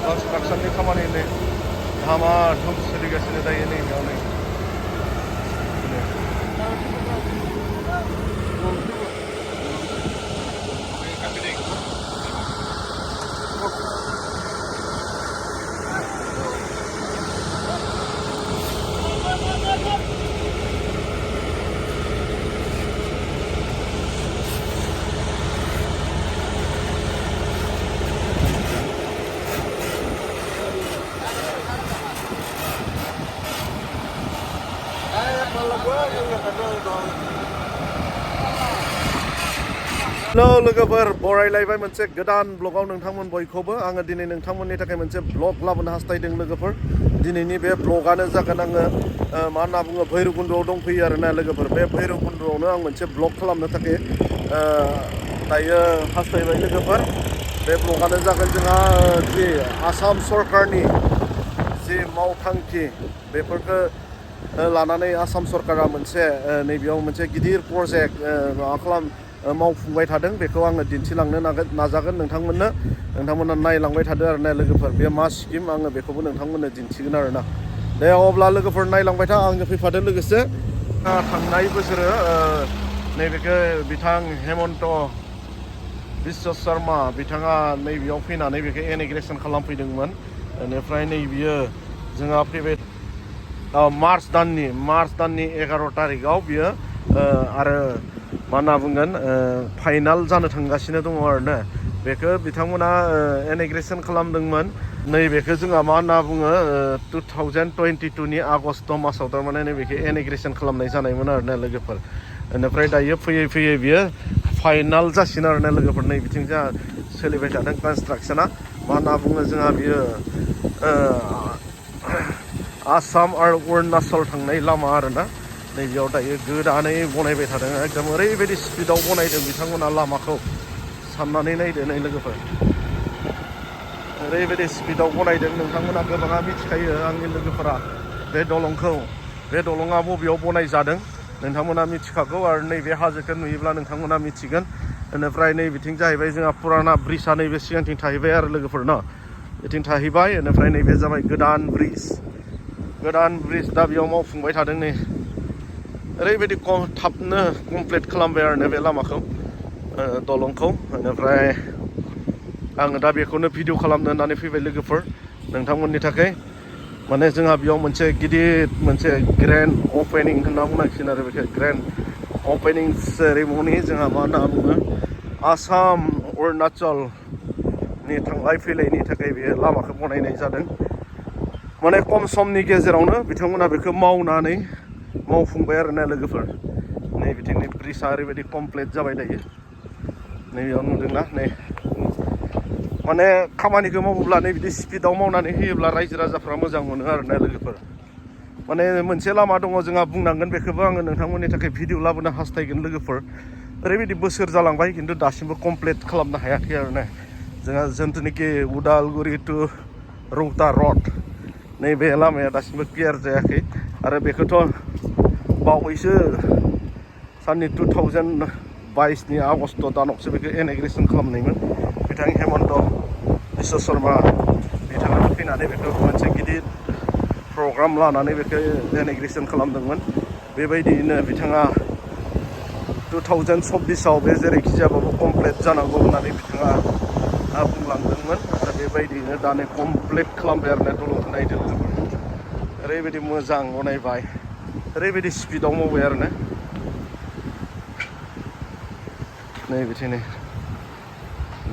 कन्स्ट्राक्शननि खामानि नै धामा धुम सोलिगासिनो दायो नैबेयावनो Hello लोगोफोर बरायलायबाय मोनसे गोदान ब्लगाव नोंथांमोन बयखौबो आङो दिनै नोंथांमोननि थाखाय मोनसे ब्लग लाबोनो हास्थायदों लोगोफोर दिनैनि बे ब्लगानो जागोन आङो मा होनना बुङो भैरबकुन्दआव दंफैयो आरोना लोगोफोर बे भैरबकुन्दआवनो आं मोनसे ब्लग खालामनो थाखाय दायो हास्थायबाय लोगोफोर बे ब्लगानो जागोन जोंहा जि आसाम सरकारनि जि मावथांखि बेफोरखौ लानानै आसाम सरकारा मोनसे नैबेयाव मोनसे गिदिर प्रजेक्ट मावफुंबाय थादों बेखौ आङो दिन्थिलांनो नाजागोन नोंथांमोना नायलांबाय थादों आरोना लोगोफोर बे मा स्किम आङो बेखौबो नोंथांमोननो दिन्थिगोन आरोना दे अब्ला लोगोफोर नायलांबाय था आंजों फैफादों लोगोसे थांनाय बोसोरो नैबेखौ बिथां हेमन्त बिश्व शर्मा बिथाङा नैबेयाव फैनानै बेखौ इन'ग्रेसन खालामफैदोंमोन बेनिफ्राय नैबेयो जोंहा फैबाय मार्च दाननि 11 तारिखआव बियो आरो मा होनना बुंगोन फाइनाल जानो थांगासिनो दङ आरोना बेखौ बिथांमोना इन'ग्रेसन खालामदोंमोन नैबेखौ जोंहा मा होनना बुङो 2022 नि आगस्ट मासाव थारमाने नैबेखौ इन'ग्रेसन खालामनाय जानायमोन आरोना लोगोफोर बेनिफ्राय दायो फैयै फैयै बियो फाइनाल जासिगोन आरोना लोगोफोर नै बिथिं जोंहा सोलिबाय थादों कनस्ट्राक्सना मा होनना बुङो जोंहा बियो आसाम आरो अरुणाचल थांनाय लामा आरोना नैबेयाव दायो गोदानै बनायबाय थादों एकदम ओरैबायदि स्पिडआव बनायदों बिथांमोना लामाखौ साननानै नायदो नै लोगोफोर ओरैबायदि स्पिडआव बनायदों नोंथांमोना गोबाङा मिथिखायो आंनि लोगोफोरा बे दलङा बबेयाव बनायजादों नोंथांमोना मिथिखागौ आरो नैबे हाजोखौ नुयोब्ला नोंथांमोना मिथिगोन बेनिफ्राय नै बिथिं जाहैबाय जोंहा पुराना ब्रिजआ नैबे सिगांथिं थाहैबाय आरो लोगोफोर न बिथिं थाहैबाय बेनिफ्राय नैबे जाबाय गोदान ब्रिज दा बेयाव मावफुंबाय थादों नै ओरैबायदि थाबनो कमप्लिट खालामबाय आरो बे लामाखौ दलंखौ बेनिफ्राय आङो दा बेखौनो भिडिअ खालामनो होननानै फैबाय लोगोफोर नोंथांमोननि थाखाय माने जोंहा बेयाव मोनसे गिदिर मोनसे ग्रेन्ड अपेनिं होनना बुंनांसिगोन आरो बेखौ ग्रेन्ड अपेनिं सेरेमनि जोंहा मा होनना बुङो आसाम अरुणाचलनि थांलाय फैलायनि थाखाय बे लामाखौ बनायनाय जादों माने खम समनि गेजेरावनो बिथांमोना बेखौ मावफुंबाय आरोना लोगोफोर नै बिथिंनि ब्रिजआ ओरैबायदि कमप्लिट जाबाय दायो नैबेयाव नुदोंना नै माने खामानिखौ मावोब्ला नै बिदि स्पिडआव मावनानै होयोब्ला रायजो राजाफ्रा मोजां मोनो आरोना लोगोफोर माने मोनसे लामा दङ जोंहा बुंनांगोन बेखौबो आङो नोंथांमोननि थाखाय भिडिअ लाबोनो हास्थायगोन लोगोफोर ओरैबायदि बोसोर जालांबाय खिन्थु दासिमबो कमप्लिट खालामनो हायाखै आरोना जोंहा जिथुनाखि उदालगुरि टु रौता रड नैबे लामाया दासिमबो क्लियार जायाखै आरो बेखौथ' बावैसो साननि 2022 नि आगस्ट दानावसो बेखौ इन'ग्रेसन खालामनायमोन बिथां हेमन्त बिश्व शर्मा बिथाङा फैनानै बेखौ मोनसे गिदिर प्रग्राम लानानै बेखौ इन'ग्रेसन खालामदोंमोन बेबायदियैनो बिथाङा 2024आव बे जेरैखि जाबाबो कमप्लिट जानांगौ होननानै बिथाङा बुंलांदोंमोन आरो बेबायदियैनो दानो कमप्लिट खालामबाय आरो ना दलंखौ नायदों ओरैबायदि मोजां बनायबाय ओरैबायदि स्पिडआव मावबाय आरो ना नै बिथिंनो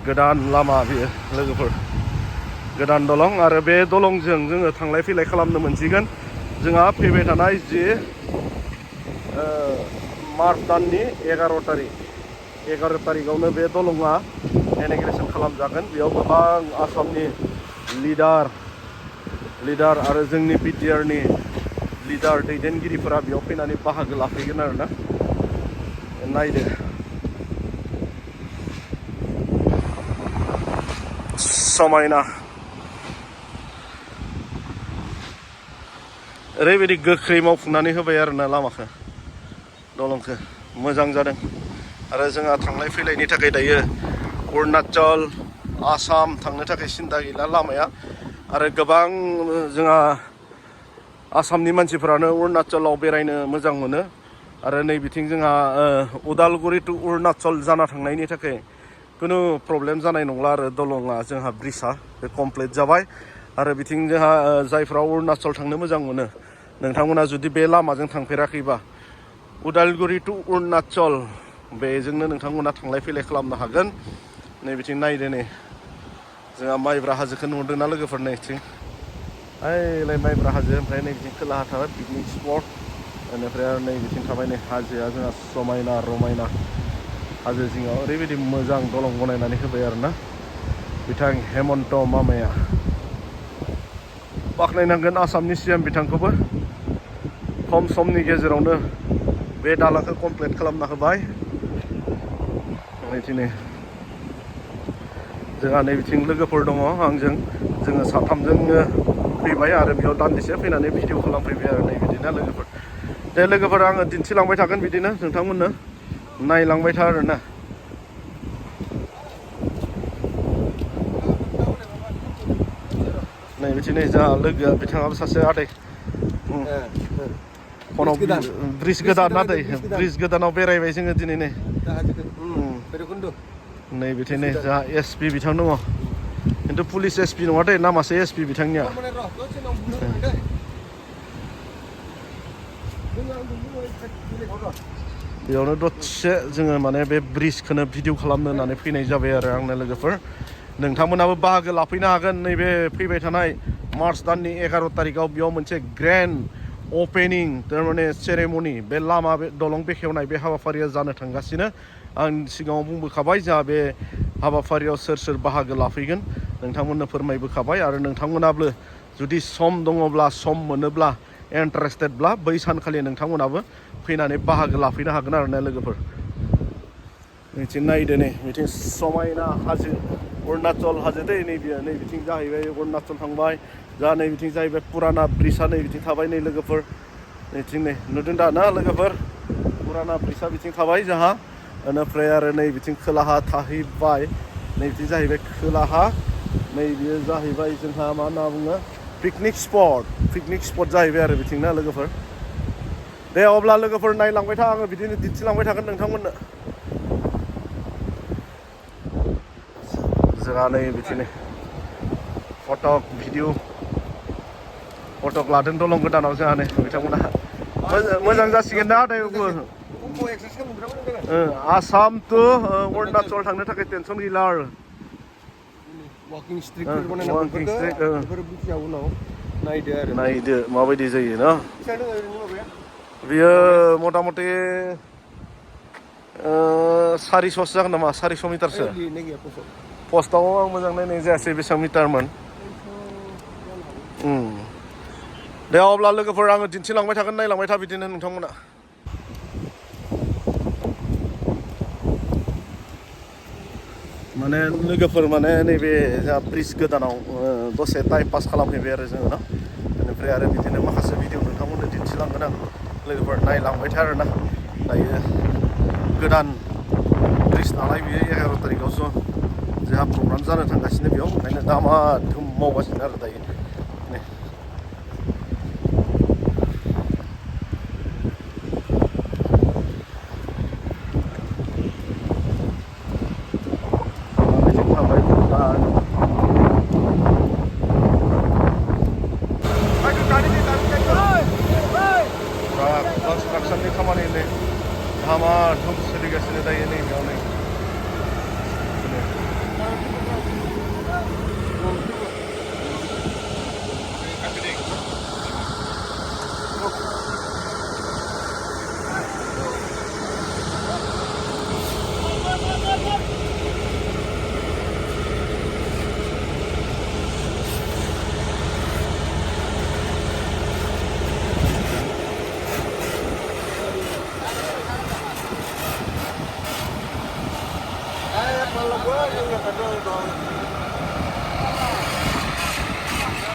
गोदान लामा बेयो लोगोफोर गोदान दलं आरो बे दलंजों जोङो थांलाय फैलाय खालामनो मोनसिगोन जोंहा फैबाय थानाय जि मार्च दाननि 11 तारिखआवनो बे दलङा इन'ग्रेसन खालामजागोन बेयाव गोबां आसामनि लिडार आरो जोंनि बिटिआरनि लिडार दैदेनगिरिफोरा बेयाव फैनानै बाहागो लाफैगोन आरोना नायदो समायना ओरैबायदि गोख्रै मावफुंनानै होबाय आरोना लामाखौ दलंखौ मोजां जादों आरो जोंहा थांलाय फैलायनि थाखाय दायो अरुणाचल आसाम थांनो थाखाय सिन्था गैला लामाया आरो गोबां जोंहा आसामनि मानसिफोरानो अरुणाचलाव बेरायनो मोजां मोनो आरो नै बिथिं जोंहा उदालगुरि टु अरुणाचल जाना थांनायनि थाखाय खुनु प्रब्लेम जानाय नंला आरो दलङा जोंहा ब्रिजआ बे कमप्लिट जाबाय आरो बिथिं जोंहा जायफ्रा अरुणाचल थांनो मोजां मोनो नोंथांमोना जुदि बे लामाजों थांफेराखैबा उदालगुरि टु अरुणाचल बेजोंनो नोंथांमोना थांलाय फैलाय खालामनो हागोन नै बिथिं नायदो नै जोंहा माइब्रा हाजोखौ नुदोंना लोगोफोर नैथिं ओइलाय माइब्रा हाजो ओमफ्राय नै बिथिं खोलाहा थाबाय पिकनिक स्पट बेनिफ्राय आरो नै बिथिं थाबाय नै हाजोआ जोंहा समायना रमायना हाजो जिङाव ओरैबायदि मोजां दलं बनायनानै होबाय आरोना बिथां हेमन्त मामाया बाख्नायनांगोन आसामनि सिएम बिथांखौबो खम समनि गेजेरावनो बे दालांखौ कमप्लिट खालामना होबाय नै जोंहा नै बिथिं लोगोफोर दङ आंजों जोङो साथामजोंनो फैबाय आरो बेयाव दान्दिसे फैनानै भिडिअ खालामफैबाय आरो नै बिदिनो लोगोफोर दे लोगोफोर आङो दिन्थिलांबाय थागोन बिदिनो नोंथांमोननो नायलांबाय था आरोना नै बिदिनो जोंहा लोगोआ बिथाङाबो सासे आदै फनाव ब्रिज गोदान आदै ब्रिज गोदानाव बेरायबाय जोङो दिनै नै नै बिथिं नै जोंहा एसपि बिथां दङ खिन्थु पुलिस एसपि नङा दे नामासो एसपि बिथांनिया बेयावनो दसे जोङो माने बे ब्रिजखौनो भिडिअ खालामनो होननानै फैनाय जाबाय आरो आंनो लोगोफोर नोंथांमोनाबो बाहागो लाफैनो हागोन नैबे फैबाय थानाय मार्च दाननि 11 तारिखआव बेयाव मोनसे ग्रेन्ड अपेनिं थारमाने सेरेमनि बे लामा बे दलं बेखेवनाय बे हाबाफारिया जानो थांगासिनो आं सिगाङाव बुंबोखाबाय जोंहा बे हाबाफारियाव सोर सोर बाहागो लाफैगोन नोंथांमोननो फोरमायबोखाबाय आरो नोंथांमोनाबो जुदि सम दङब्ला सम मोनोब्ला इन्टारेस्टेडब्ला बै सानखालि नोंथांमोनाबो फैनानै बाहागो लाफैनो हागोन आरो ना लोगोफोर बिथिं नायदो नै बिथिं समायना हाजो अरुणाचल हाजो दै नै बियो नै बिथिं जाहैबाय अरुणाचल थांबाय जा नै बिथिं जाहैबाय पुराना ब्रिजआ नै बिथिं थाबाय नै लोगोफोर नैथिं नै नुदों दा ना लोगोफोर पुराना ब्रिजआ बिथिं थाबाय जोंहा बेनिफ्राय आरो नै बिथिं खोलाहा थाहैबाय नै बिथिं जाहैबाय खोलाहा नै बियो जाहैबाय जोंहा मा होनना बुङो पिकनिक स्पट जाहैबाय आरो बिथिं ना लोगोफोर दे अब्ला लोगोफोर नायलांबाय था आङो बिदिनो दिन्थिलांबाय थागोन नोंथांमोननो जोंहा नै बिदिनो फटक लादों दलं गोदानाव जोंहा नै बिथांमोना मोजां जासिगोन ना आदै आसाम टु अरुणाचल थांनो थाखाय टेनसन गैला आरो नायदो माबायदि जायो ना बियो मथा मथि 400 जागोन नामा 400 मिटारसो पस्टआव आं मोजां नायनाय जायासै बेसेबां मिटारमोन दे अब्ला लोगोफोर आङो दिन्थिलांबाय थागोन नायलांबाय था बिदिनो नोंथांमोना माने लोगोफोर माने नैबे जोंहा ब्रिज गोदानाव दसे टाइम पास खालामहैबाय आरो जोङो ना बेनिफ्राय आरो बिदिनो माखासे भिडिअ नोंथांमोननो दिन्थिलांगोन आं लोगोफोर नायलांबाय था आरोना दायो गोदान ब्रिज नालाय बियो 11 तारिखआवसो जोंहा प्रग्राम जानो थांगासिनो बेयाव ओंखायनो दामा धुम मावगासिनो आरो दायो कनस्ट्राक्शननि खामानि नै धामा धुम सोलिगासिनो दायो नैबेयाव नै